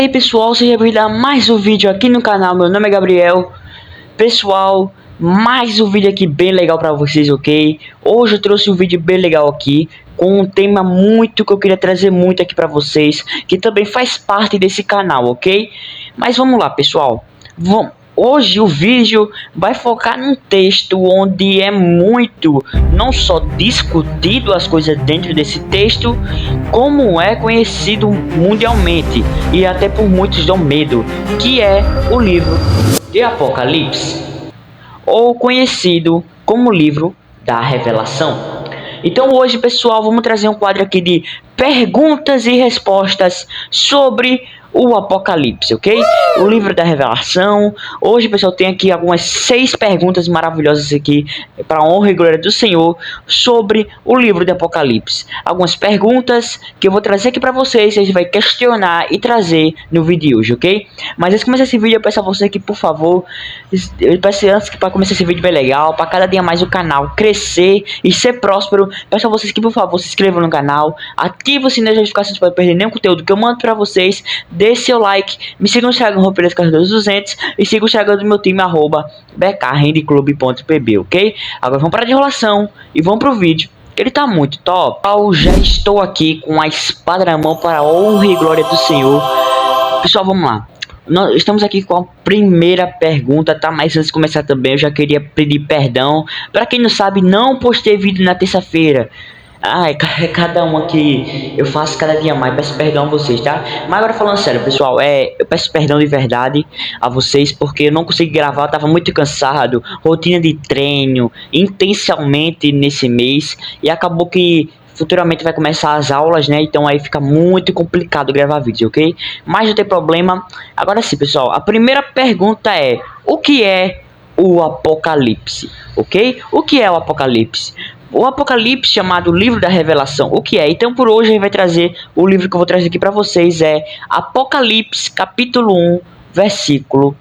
E aí pessoal, seja bem-vindo a mais um vídeo aqui no canal. Meu nome é Gabriel. Pessoal, mais um vídeo aqui bem legal pra vocês, ok? Hoje eu trouxe um vídeo bem legal aqui com um tema muito que eu queria trazer muito aqui pra vocês, que também faz parte desse canal, ok? Mas vamos lá, pessoal. Hoje o vídeo vai focar num texto onde é muito, não só discutido as coisas dentro desse texto, como é conhecido mundialmente e até por muitos dão medo, que é o livro de Apocalipse, ou conhecido como livro da Revelação. Então hoje, pessoal, vamos trazer um quadro aqui de perguntas e respostas sobre o Apocalipse, ok? O livro da Revelação. Hoje, pessoal, tem aqui algumas 6 perguntas maravilhosas aqui para a honra e glória do Senhor sobre o livro de Apocalipse. Algumas perguntas que eu vou trazer aqui para vocês, a gente vai questionar e trazer no vídeo de hoje, ok? Mas antes de começar esse vídeo, eu peço a você que, por favor, eu peço antes que para começar esse vídeo bem legal, para cada dia mais o canal crescer e ser próspero, peço a vocês que, por favor, se inscrevam no canal, ative o sininho de notificações para não perder nenhum conteúdo que eu mando para vocês. Dê seu like, me siga no Instagram Roupeiras Carreiras 200 e siga o Instagram do meu time @bkhandiclub.pb, ok? Agora vamos parar de enrolação e vamos pro vídeo, que ele tá muito top. Eu já estou aqui com a espada na mão para a honra e glória do Senhor. Pessoal, vamos lá. Nós estamos aqui com a primeira pergunta, tá? Mas antes de começar também, eu já queria pedir perdão. Para quem não sabe, não postei vídeo na terça-feira. É cada uma que eu faço cada dia mais, peço perdão a vocês, tá? Mas agora falando sério, pessoal, eu peço perdão de verdade a vocês, porque eu não consegui gravar, eu tava muito cansado, rotina de treino, intensamente nesse mês, e acabou que futuramente vai começar as aulas, né? Então aí fica muito complicado gravar vídeo, ok? Mas não tem problema. Agora sim, pessoal, a primeira pergunta é: o que é o Apocalipse, ok? O que é o Apocalipse? O Apocalipse, chamado Livro da Revelação, o que é? Então por hoje a gente vai trazer, o livro que eu vou trazer aqui para vocês é Apocalipse, capítulo 1, versículo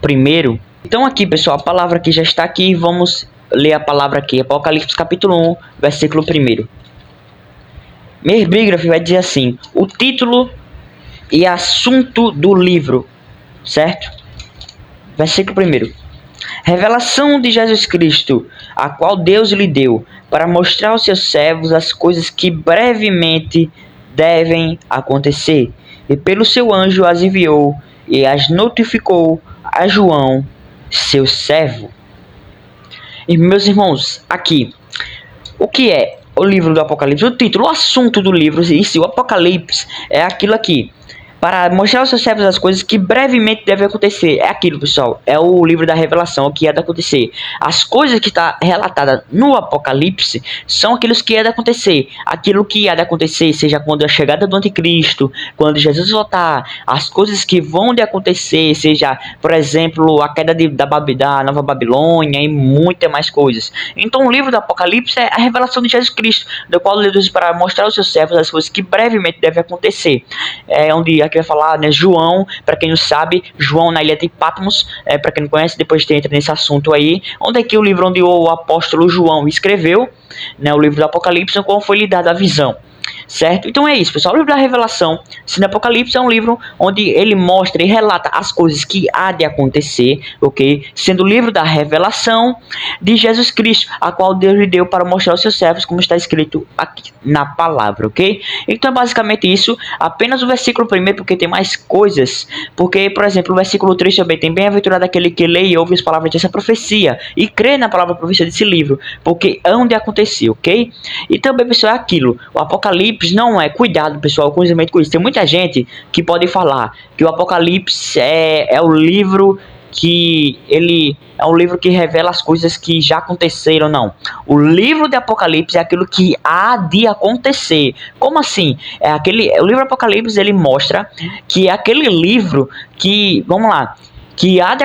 1. Então aqui, pessoal, a palavra aqui já está aqui, vamos ler a palavra aqui, Apocalipse, capítulo 1, versículo 1. Meu epígrafe vai dizer assim: o título e assunto do livro, certo? Versículo 1. Revelação de Jesus Cristo, a qual Deus lhe deu, para mostrar aos seus servos as coisas que brevemente devem acontecer. E pelo seu anjo as enviou e as notificou a João, seu servo. E meus irmãos, aqui, o que é o livro do Apocalipse? O título, o assunto do livro, o Apocalipse é aquilo aqui: para mostrar aos seus servos as coisas que brevemente devem acontecer. É aquilo, pessoal. É o livro da Revelação, o que é de acontecer. As coisas que está relatada no Apocalipse são aqueles que é de acontecer. Aquilo que é de acontecer, seja quando a chegada do Anticristo, quando Jesus voltar, as coisas que vão de acontecer, seja, por exemplo, a queda da Nova Babilônia e muitas mais coisas. Então o livro do Apocalipse é a revelação de Jesus Cristo, do qual Deus diz para mostrar aos seus servos as coisas que brevemente devem acontecer. É onde aqui vai falar, né, João, para quem não sabe, João na ilha de Patmos, para quem não conhece, depois entra nesse assunto aí, onde é que o livro onde o apóstolo João escreveu, né, o livro do Apocalipse, qual foi lhe dada a visão. Certo? Então é isso, pessoal. O livro da Revelação, sendo Apocalipse, é um livro onde ele mostra e relata as coisas que há de acontecer, ok? Sendo o livro da Revelação de Jesus Cristo, a qual Deus lhe deu para mostrar aos seus servos, como está escrito aqui na palavra, ok? Então é basicamente isso, apenas o versículo 1, porque tem mais coisas, porque, por exemplo, o versículo 3 também tem: bem-aventurado aquele que lê e ouve as palavras dessa profecia e crê na palavra profecia desse livro, porque hão de acontecer, ok? E também, pessoal, é aquilo, o Apocalipse não é, cuidado, pessoal, com isso. Tem muita gente que pode falar que o Apocalipse é o livro que ele é um livro que revela as coisas que já aconteceram. Não, o livro de Apocalipse é aquilo que há de acontecer. Como assim? O livro de Apocalipse, ele mostra que é aquele livro que, vamos lá, que há de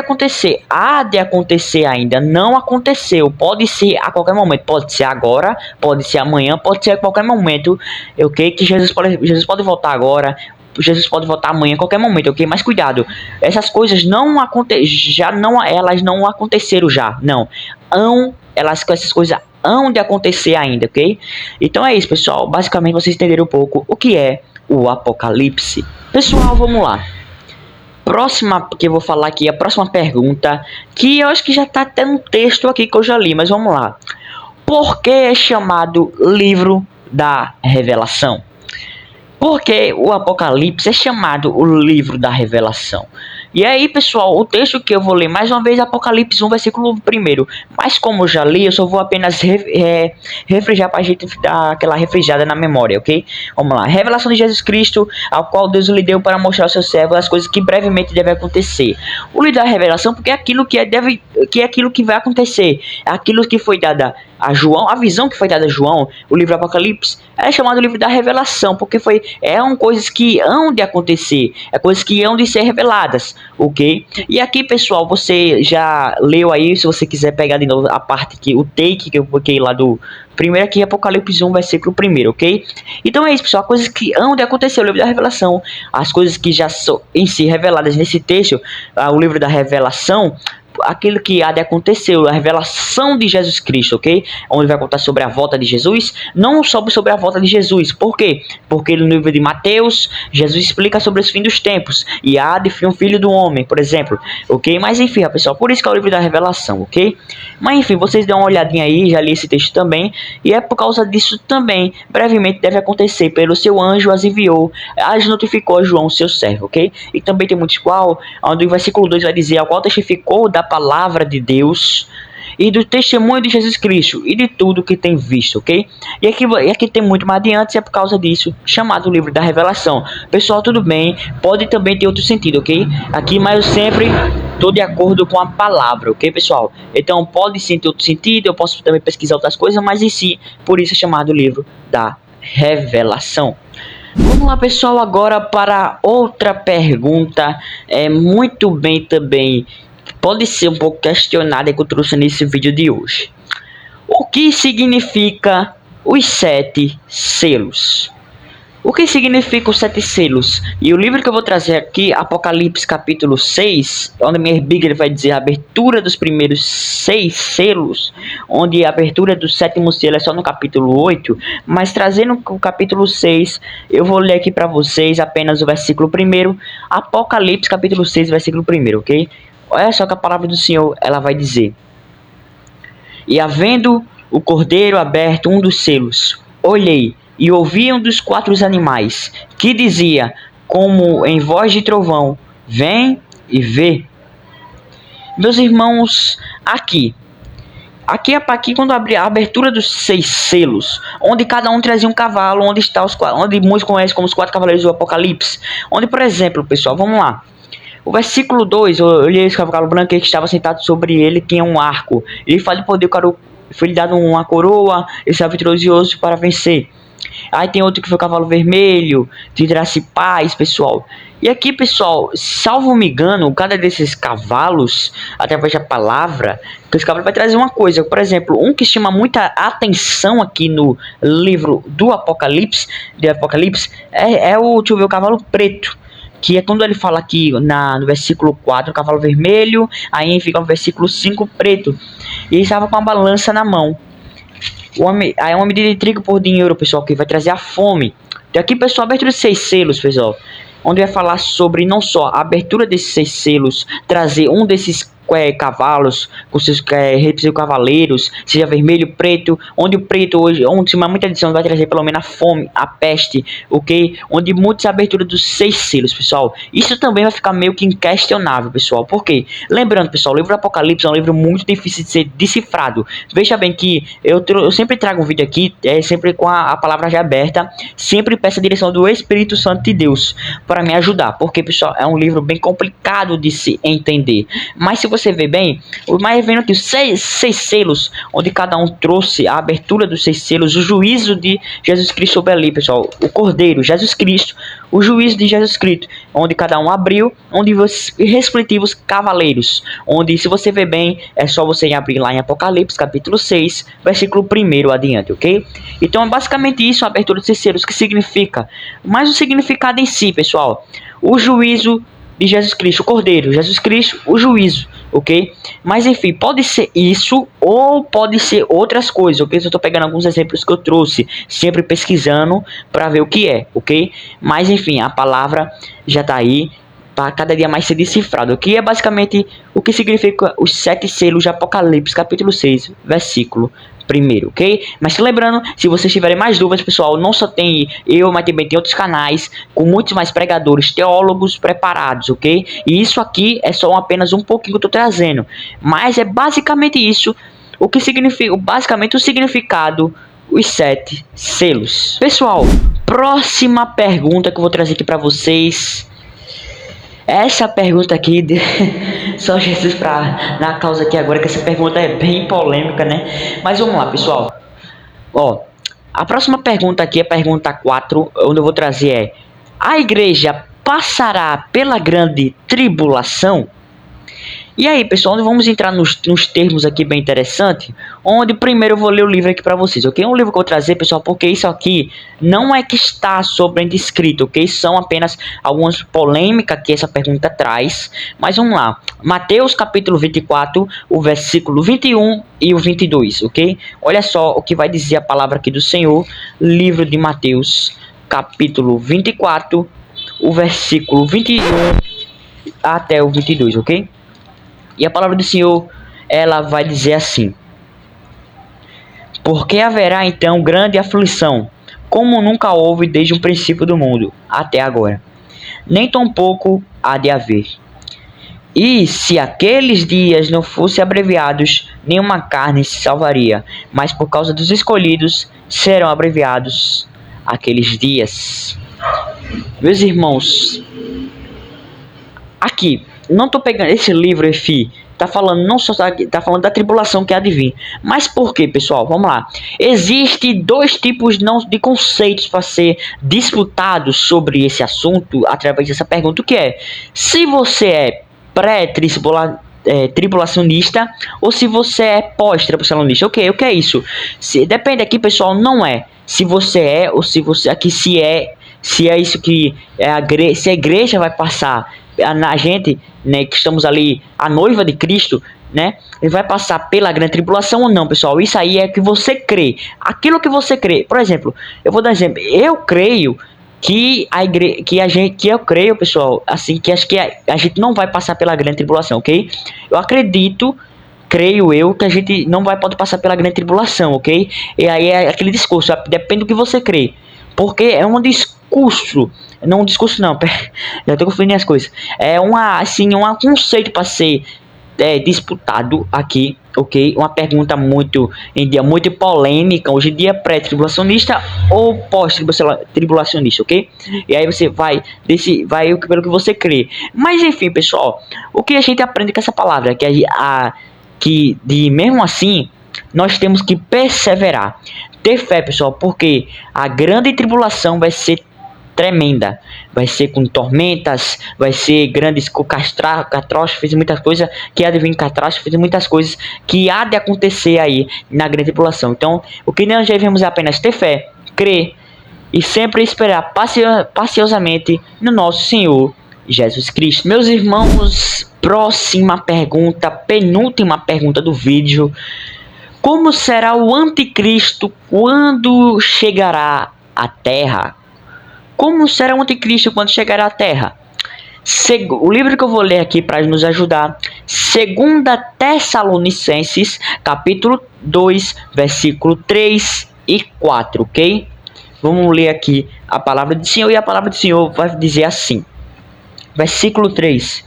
acontecer ainda, não aconteceu, pode ser a qualquer momento, pode ser agora, pode ser amanhã, pode ser a qualquer momento, ok? Que Jesus pode voltar agora, Jesus pode voltar amanhã, a qualquer momento, ok? Mas cuidado, essas coisas elas não aconteceram já, não, essas coisas hão de acontecer ainda, ok? Então é isso, pessoal, basicamente vocês entenderam um pouco o que é o Apocalipse. Pessoal, vamos lá. próxima que eu vou falar aqui, a próxima pergunta, que eu acho que já tá até no texto aqui que eu já li, mas vamos lá. Por que é chamado livro da revelação? Por que o Apocalipse é chamado o livro da revelação? E aí, pessoal, o texto que eu vou ler mais uma vez é Apocalipse 1, versículo 1. Mas como eu já li, eu só vou apenas refrescar para a gente dar aquela refrescada na memória, ok? Vamos lá. Revelação de Jesus Cristo, ao qual Deus lhe deu para mostrar ao seu servo as coisas que brevemente devem acontecer. O livro da revelação, porque é aquilo que é aquilo que vai acontecer. É aquilo que foi dada a João, a visão que foi dada a João, o livro Apocalipse, é chamado livro da revelação, porque coisas que hão de acontecer, é coisas que hão de ser reveladas, ok? E aqui, pessoal, você já leu aí, se você quiser pegar de novo a parte que o take que eu coloquei lá do primeiro aqui, Apocalipse 1, versículo 1, ok? Então é isso, pessoal, coisas que hão de acontecer, o livro da revelação, as coisas que já são em si reveladas nesse texto, o livro da revelação, aquilo que há de acontecer, a revelação de Jesus Cristo, ok? Onde vai contar sobre a volta de Jesus, não sobre a volta de Jesus. Por quê? Porque no livro de Mateus, Jesus explica sobre os fins dos tempos, e há de vir um filho do homem, por exemplo, ok? Mas enfim, pessoal, por isso que é o livro da revelação, ok? Mas enfim, vocês dão uma olhadinha aí, já li esse texto também, e é por causa disso também, brevemente deve acontecer, pelo seu anjo as enviou, as notificou a João, seu servo, ok? E também tem muitos qual, onde o versículo 2 vai dizer, ao qual testificou da palavra de Deus e do testemunho de Jesus Cristo e de tudo que tem visto, ok? E aqui tem muito mais adiante, é por causa disso chamado livro da revelação. Pessoal, tudo bem, pode também ter outro sentido, ok? Aqui, mas eu sempre estou de acordo com a palavra, ok, pessoal? Então pode sim ter outro sentido, eu posso também pesquisar outras coisas, mas em si, por isso é chamado livro da revelação. Vamos lá, pessoal, agora para outra pergunta, muito bem também, pode ser um pouco questionada que eu trouxe nesse vídeo de hoje. O que significa os 7 selos? O que significa os 7 selos? E o livro que eu vou trazer aqui, Apocalipse capítulo 6, onde minha Bíblia vai dizer a abertura dos primeiros 6 selos, onde a abertura do 7º selo é só no capítulo 8, mas trazendo o capítulo 6, eu vou ler aqui para vocês apenas o versículo 1, Apocalipse capítulo 6, versículo 1, ok? Olha só que a palavra do Senhor, ela vai dizer: E havendo o cordeiro aberto um dos selos, olhei e ouvi um dos 4 animais, que dizia, como em voz de trovão, vem e vê. Meus irmãos, aqui quando abri a abertura dos 6 selos, onde cada um trazia um cavalo, onde muitos conhecem como os 4 cavaleiros do Apocalipse, onde, por exemplo, pessoal, vamos lá, o versículo 2, eu olhei esse cavalo branco que estava sentado sobre ele, tinha um arco. Ele fala de poder, foi lhe dado uma coroa, ele estava vitorioso para vencer. Aí tem outro que foi o cavalo vermelho, de trace paz, pessoal. E aqui, pessoal, salvo me engano, cada desses cavalos, através da palavra, que esse cavalo vai trazer uma coisa. Por exemplo, um que chama muita atenção aqui no livro do Apocalipse, deixa eu ver, o cavalo preto. Que é quando ele fala aqui no versículo 4, cavalo vermelho, aí fica no versículo 5, preto. E ele estava com a balança na mão. Aí é uma medida de trigo por dinheiro, pessoal, que vai trazer a fome. Então aqui, pessoal, abertura de 6 selos, pessoal, onde vai falar sobre não só a abertura desses 6 selos, trazer um desses cavalos com seus cavaleiros, seja vermelho, preto, onde o preto hoje, onde muita edição vai trazer pelo menos a fome, a peste, ok? Onde muitas aberturas dos 6 selos, pessoal. Isso também vai ficar meio que inquestionável, pessoal. Por quê? Lembrando, pessoal, o livro do Apocalipse é um livro muito difícil de ser decifrado. Veja bem que eu sempre trago um vídeo aqui, sempre com a palavra já aberta, sempre peço a direção do Espírito Santo de Deus para me ajudar, porque, pessoal, é um livro bem complicado de se entender. Mas se você vê bem, mais vendo aqui os 6 selos, onde cada um trouxe a abertura dos 6 selos, o juízo de Jesus Cristo sobre ali, pessoal, o Cordeiro, Jesus Cristo, o juízo de Jesus Cristo, onde cada um abriu, onde os respectivos cavaleiros, onde, se você vê bem, é só você abrir lá em Apocalipse, capítulo 6, versículo 1 adiante, ok? Então é basicamente isso, a abertura dos 6 selos, que significa, mas o significado em si, pessoal, o juízo de Jesus Cristo, o Cordeiro, Jesus Cristo, o juízo, ok? Mas enfim, pode ser isso ou pode ser outras coisas, ok? Eu estou pegando alguns exemplos que eu trouxe, sempre pesquisando para ver o que é, ok? Mas enfim, a palavra já está aí, para cada dia mais ser decifrado, que é basicamente o que significa os 7 selos de Apocalipse, capítulo 6, versículo 1, ok? Mas lembrando, se vocês tiverem mais dúvidas, pessoal, não só tem eu, mas também tem outros canais com muitos mais pregadores, teólogos preparados, ok? E isso aqui é só apenas um pouquinho que eu tô trazendo, mas é basicamente isso, o que significa, basicamente o significado, os 7 selos. Pessoal, próxima pergunta que eu vou trazer aqui para vocês. Essa pergunta aqui, só Jesus pra na causa aqui agora, que essa pergunta é bem polêmica, né? Mas vamos lá, pessoal. Ó, a próxima pergunta aqui, a pergunta 4, onde eu vou trazer é: a igreja passará pela grande tribulação? E aí, pessoal, vamos entrar nos termos aqui bem interessante, onde primeiro eu vou ler o livro aqui para vocês, ok? Um livro que eu vou trazer, pessoal, porque isso aqui não é que está sobre descrito, ok? São apenas algumas polêmicas que essa pergunta traz, mas vamos lá. Mateus capítulo 24, o versículo 21 e o 22, ok? Olha só o que vai dizer a palavra aqui do Senhor, livro de Mateus, capítulo 24, o versículo 21 até o 22, ok? E a palavra do Senhor, ela vai dizer assim: porque haverá então grande aflição, como nunca houve desde o princípio do mundo até agora, nem tampouco há de haver. E se aqueles dias não fossem abreviados, nenhuma carne se salvaria, mas por causa dos escolhidos serão abreviados aqueles dias. Meus irmãos, aqui, não tô pegando esse livro, enfim, tá falando não só tá falando da tribulação que há de vir. Mas por quê, pessoal? Vamos lá. Existem 2 tipos de conceitos para ser disputados sobre esse assunto através dessa pergunta, que é: se você é pré-tribulacionista ou se você é pós-tribulacionista. Ok, o que é isso? Depende aqui, pessoal, não é se você é ou se você aqui se é isso que se a igreja vai passar a gente, né, que estamos ali, a noiva de Cristo, né, ele vai passar pela grande tribulação ou não, pessoal. Isso aí é que você crê, aquilo que você crê. Por exemplo, eu vou dar um exemplo. Eu creio que eu creio, pessoal, assim, que acho que a gente não vai passar pela grande tribulação, ok? Eu acredito, creio eu, que a gente não pode passar pela grande tribulação, ok? E aí é aquele discurso, depende do que você crê, porque é um discurso. Não, um discurso não, já tô confundindo as coisas. É um conceito para ser disputado aqui, ok? Uma pergunta muito polêmica hoje em dia, pré-tribulacionista ou pós-tribulacionista, ok? E aí você vai pelo que você crê. Mas enfim, pessoal, o que a gente aprende com essa palavra, que mesmo assim nós temos que perseverar, ter fé, pessoal, porque a grande tribulação vai ser tremenda, vai ser com tormentas, vai ser grandes catástrofes e muitas coisas que há de vir, catástrofes e muitas coisas que há de acontecer aí na grande tribulação. Então, o que nós devemos é apenas ter fé, crer e sempre esperar paciosamente no nosso Senhor Jesus Cristo. Meus irmãos, próxima pergunta, penúltima pergunta do vídeo: como será o anticristo quando chegará à Terra? Como será o anticristo quando chegar à Terra? O livro que eu vou ler aqui para nos ajudar, 2 Tessalonicenses, capítulo 2, versículo 3 e 4, ok? Vamos ler aqui a palavra do Senhor, e a palavra do Senhor vai dizer assim, versículo 3: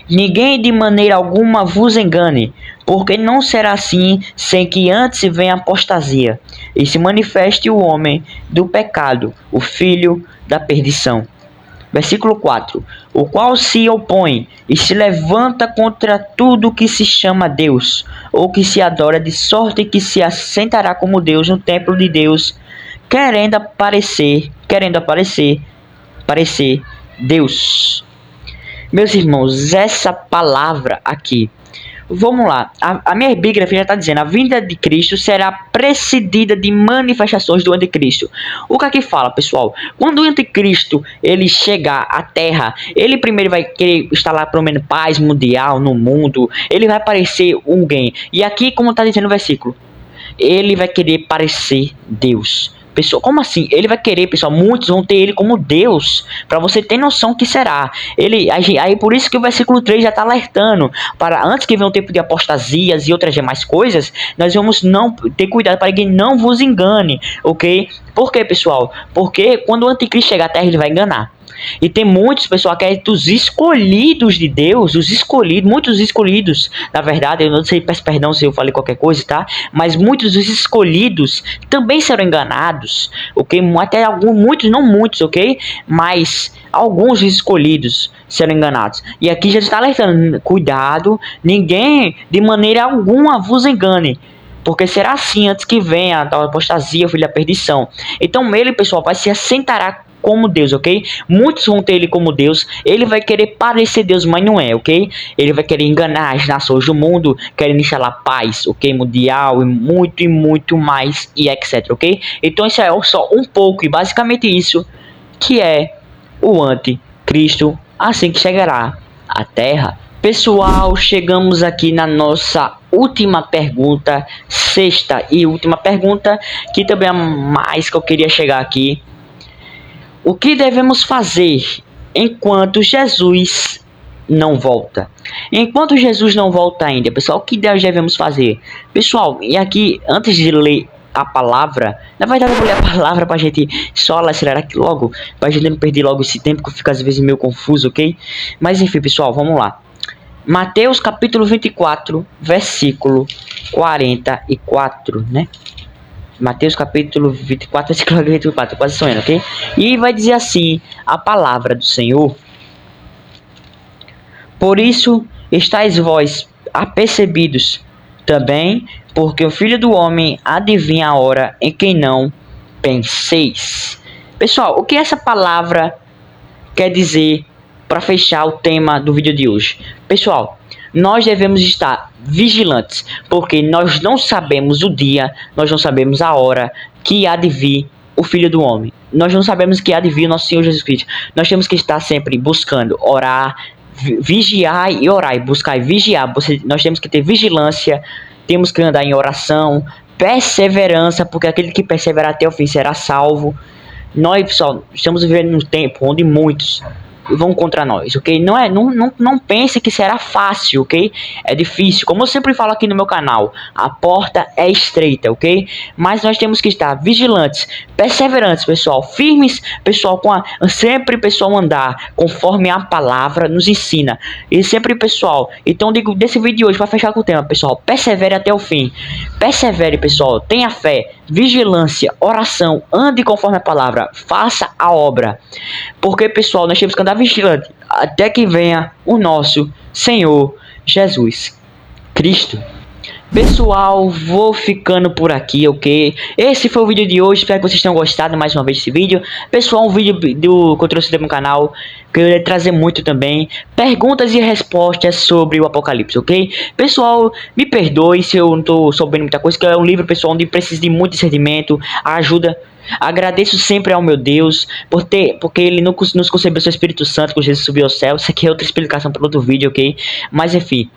ninguém de maneira alguma vos engane, porque não será assim sem que antes venha a apostasia, e se manifeste o homem do pecado, o filho da perdição. Versículo 4: o qual se opõe e se levanta contra tudo que se chama Deus, ou que se adora, de sorte que se assentará como Deus no templo de Deus, querendo aparecer Deus. Meus irmãos, essa palavra aqui, vamos lá, a minha Bíblia já está dizendo: a vinda de Cristo será precedida de manifestações do anticristo. O que aqui fala, pessoal? Quando o anticristo ele chegar à Terra, ele primeiro vai querer instalar pelo menos paz mundial no mundo, ele vai parecer alguém. E aqui, como está dizendo o versículo, ele vai querer parecer Deus. Pessoal, como assim? Ele vai querer, pessoal, muitos vão ter ele como Deus, para você ter noção que será. Aí por isso que o versículo 3 já está alertando, para antes que venha um tempo de apostasias e outras demais coisas, nós vamos não ter cuidado para que não vos engane, ok? Por quê, pessoal? Porque quando o anticristo chegar à terra, ele vai enganar. E tem muitos, pessoal, que é dos escolhidos de Deus, os escolhidos, muitos escolhidos, na verdade, eu não sei, peço perdão se eu falei qualquer coisa, tá? Mas muitos dos escolhidos também serão enganados, ok? Até alguns, muitos, não muitos, ok? Mas alguns escolhidos serão enganados. E aqui já está alertando, cuidado, ninguém de maneira alguma vos engane. Porque será assim antes que venha a tal apostasia, o filho da perdição. Então ele, pessoal, vai se assentará como Deus, ok? Muitos vão ter ele como Deus. Ele vai querer parecer Deus, mas não é, ok? Ele vai querer enganar as nações do mundo, querendo instalar paz, ok? Mundial e muito mais e etc, ok? Então isso é só um pouco e basicamente isso que é o anticristo assim que chegará à Terra. Pessoal, chegamos aqui na nossa última pergunta, sexta e última pergunta, que também é mais que eu queria chegar aqui. O que devemos fazer enquanto Jesus não volta? Enquanto Jesus não volta ainda, pessoal, o que devemos fazer? Pessoal, e aqui, antes de ler a palavra, na verdade eu vou ler a palavra pra gente só acelerar aqui logo, pra gente não perder logo esse tempo, que eu fico às vezes meio confuso, ok? Mas enfim, pessoal, vamos lá. Mateus capítulo 24, versículo 44, né? Mateus capítulo 24, versículo 44, quase sonhando, ok? E vai dizer assim, a palavra do Senhor: por isso estáis vós apercebidos também, porque o Filho do Homem adivinha a hora em que não penseis. Pessoal, o que essa palavra quer dizer para fechar o tema do vídeo de hoje? Pessoal, nós devemos estar vigilantes, porque nós não sabemos o dia, nós não sabemos a hora que há de vir o Filho do Homem. Nós não sabemos que há de vir o nosso Senhor Jesus Cristo. Nós temos que estar sempre buscando, orar, vigiar e orar, e buscar e vigiar. Nós temos que ter vigilância, temos que andar em oração, perseverança, porque aquele que perseverar até o fim será salvo. Nós, pessoal, estamos vivendo num tempo onde muitos vão contra nós, ok? Não pense que será fácil, ok? É difícil, como eu sempre falo aqui no meu canal, a porta é estreita, ok? Mas nós temos que estar vigilantes, perseverantes, pessoal, firmes, pessoal, sempre, pessoal, andar conforme a palavra nos ensina. E sempre, pessoal, então digo desse vídeo de hoje, para fechar com o tema, pessoal, persevere até o fim. Persevere, pessoal, tenha fé, vigilância, oração, ande conforme a palavra, faça a obra. Porque, pessoal, nós temos que andar vigilante até que venha o nosso Senhor Jesus Cristo. Pessoal, vou ficando por aqui, ok? Esse foi o vídeo de hoje, espero que vocês tenham gostado mais uma vez desse vídeo. Pessoal, um vídeo que eu trouxe do meu canal, que eu ia trazer muito também, perguntas e respostas sobre o Apocalipse, ok? Pessoal, me perdoe se eu não tô sabendo muita coisa, que é um livro, pessoal, onde precisa de muito discernimento, ajuda. Agradeço sempre ao meu Deus porque ele nos concebeu seu Espírito Santo quando Jesus subiu ao céu. Isso aqui é outra explicação para outro vídeo, ok? Mas enfim,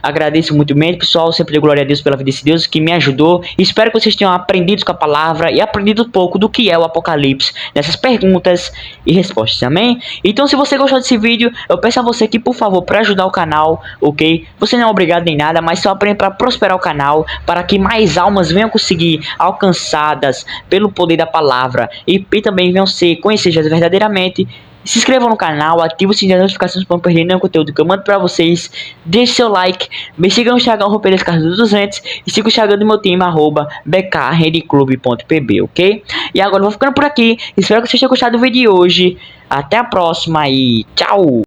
agradeço muito mesmo, pessoal. Sempre dou glória a Deus pela vida desse Deus que me ajudou. Espero que vocês tenham aprendido com a palavra e aprendido um pouco do que é o Apocalipse nessas perguntas e respostas, amém? Então, se você gostou desse vídeo, eu peço a você que, por favor, para ajudar o canal, ok? Você não é obrigado nem nada, mas só para prosperar o canal, para que mais almas venham conseguir alcançadas pelo poder da palavra e também venham ser conhecidas verdadeiramente. Se inscrevam no canal, ative o sininho das notificações para não perder nenhum conteúdo que eu mando para vocês. Deixe seu like, me siga no Instagram, Roupeiro Carlos 200, e siga o Instagram do meu time, @bkrendeclube.pb, ok? E agora eu vou ficando por aqui, espero que vocês tenham gostado do vídeo de hoje. Até a próxima e tchau!